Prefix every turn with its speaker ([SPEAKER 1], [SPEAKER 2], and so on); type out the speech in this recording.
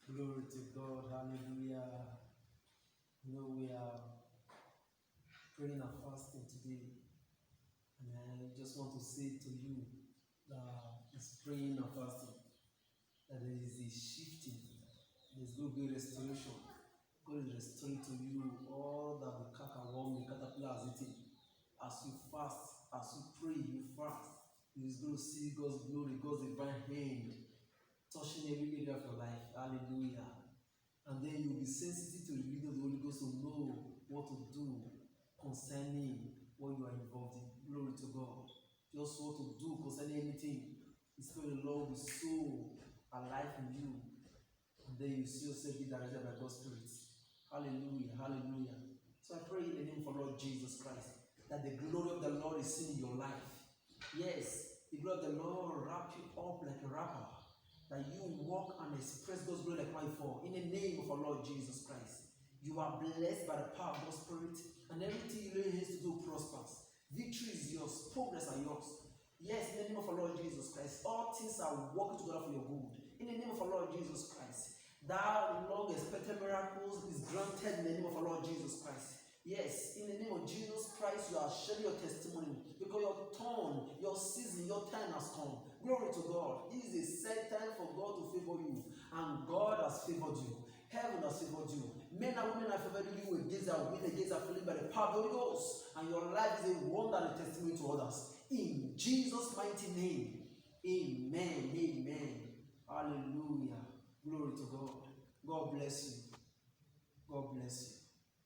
[SPEAKER 1] Glory to God. Hallelujah. We are praying and fasting today. And I just want to say to you that it's praying and fasting that there is a shifting. There's going to be restoration. God is restoring to you all that the cankerworm, the caterpillar has eaten. As you fast, as you pray, you fast. You're going to see God's glory, God's divine hand touching every area of your life. Hallelujah. And then you'll be sensitive to the leading of the Holy Ghost to know what to do concerning what you are involved in. Glory to God. Just what to do concerning anything. The Spirit of the Lord will be so alive in you. And then you see yourself be directed by God's Spirit. Hallelujah. Hallelujah. So I pray in the name of our Lord Jesus Christ that the glory of the Lord is seen in your life. Yes, the glory of the Lord wrap you up like a wrapper, that you walk and express God's glory like never before. In the name of our Lord Jesus Christ, you are blessed by the power of God's Spirit, and everything you lay hands to do prospers. Victory is yours, progress are yours. Yes, in the name of our Lord Jesus Christ, all things are working together for your good. In the name of our Lord Jesus Christ, that long expected miracles is granted in the name of our Lord Jesus Christ. Yes, in the name of Jesus Christ, you are sharing your testimony because your turn, your season, your time has come. Glory to God. This is a set time for God to favor you, and God has favored you. Heaven has favored you. Men and women have favored you against their will, against their feeling by the power of the Holy Ghost, and your life is a wonder and a testimony to others. In Jesus' mighty name, amen. Amen. Hallelujah. Glory to God. God bless you. God bless you.